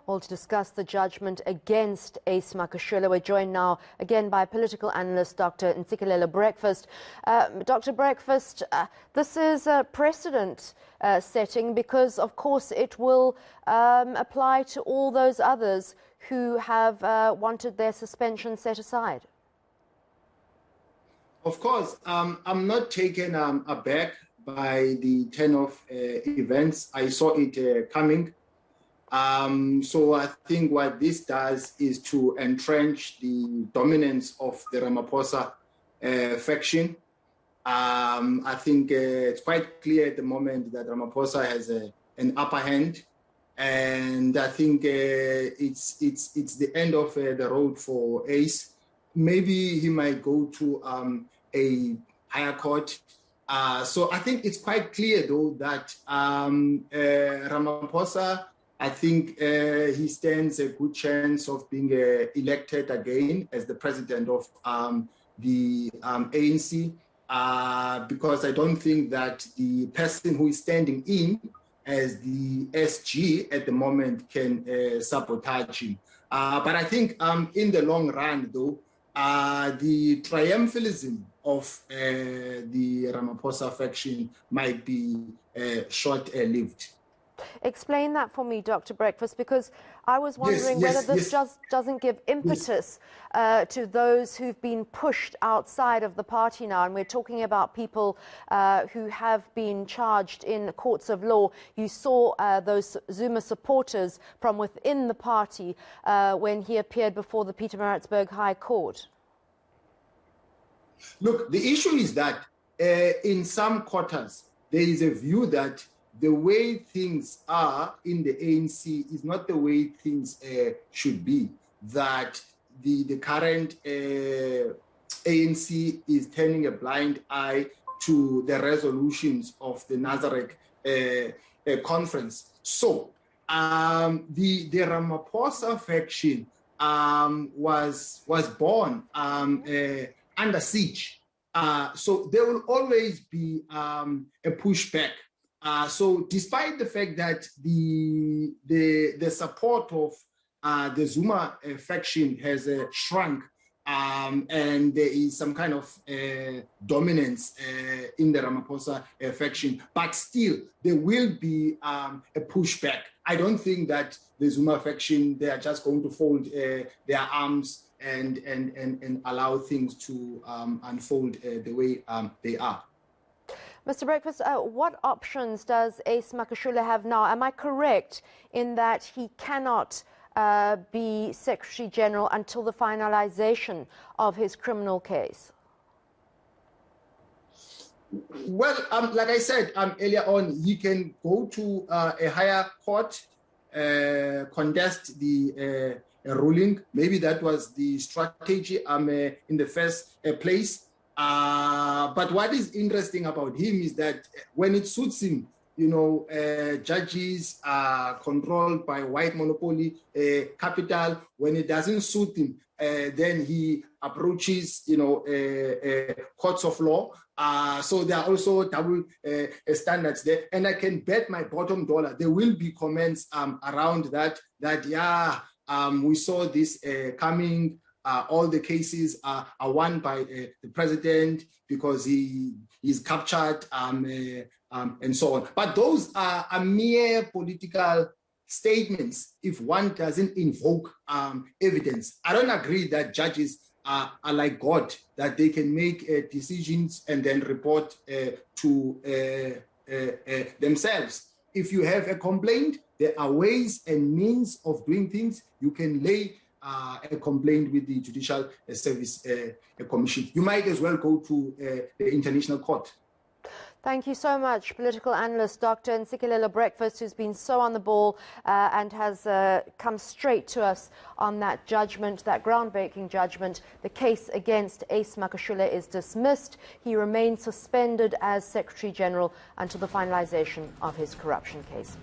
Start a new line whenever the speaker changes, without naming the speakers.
Well, to discuss the judgment against Ace Magashule, we're joined now again by political analyst Dr. Ntsikelelo Breakfast. Dr. Breakfast, this is a precedent setting because, of course, it will apply to all those others who have wanted their suspension set aside.
Of course, I'm not taken aback by the turn of events. I saw it coming. So I think what this does is to entrench the dominance of the Ramaphosa faction. I think it's quite clear at the moment that Ramaphosa has an upper hand, and I think it's the end of the road for Ace. Maybe he might go to a higher court. So I think it's quite clear, though, that Ramaphosa, I think he stands a good chance of being elected again as the president of the ANC, because I don't think that the person who is standing in as the SG at the moment can sabotage him. But I think in the long run, though, the triumphalism of the Ramaphosa faction might be short-lived.
Explain that for me, Dr. Breakfast, because I was wondering whether this just doesn't give impetus to those who've been pushed outside of the party now. And we're talking about people who have been charged in courts of law. You saw those Zuma supporters from within the party when he appeared before the Pietermaritzburg High Court.
Look, the issue is that in some quarters, there is a view that the way things are in the ANC is not the way things should be, that the current ANC is turning a blind eye to the resolutions of the Nazareth conference. So the Ramaphosa faction was born under siege. So there will always be a pushback. So despite the fact that the support of the Zuma faction has shrunk and there is some kind of dominance in the Ramaphosa faction, but still there will be a pushback. I don't think that the Zuma faction, they are just going to fold their arms and allow things to unfold the way they are.
Mr. Breakfast, what options does Ace Magashule have now? Am I correct in that he cannot be Secretary General until the finalization of his criminal case?
Well, like I said earlier on, he can go to a higher court, contest the ruling. Maybe that was the strategy in the first place. But what is interesting about him is that when it suits him, you know, judges are controlled by white monopoly capital. When it doesn't suit him, then he approaches, you know, courts of law. So there are also double standards there. And I can bet my bottom dollar there will be comments around that yeah, we saw this coming. All the cases are won by the president because he is captured and so on. But those are mere political statements if one doesn't invoke evidence. I don't agree that judges are like God, that they can make decisions and then report to themselves. If you have a complaint, there are ways and means of doing things. You can lay a complaint with the Judicial Service Commission. You might as well go to the International Court.
Thank you so much, political analyst Dr. Ntsikelelo Breakfast, who's been so on the ball and has come straight to us on that judgment, that groundbreaking judgment. The case against Ace Magashule is dismissed. He remains suspended as Secretary General until the finalization of his corruption case.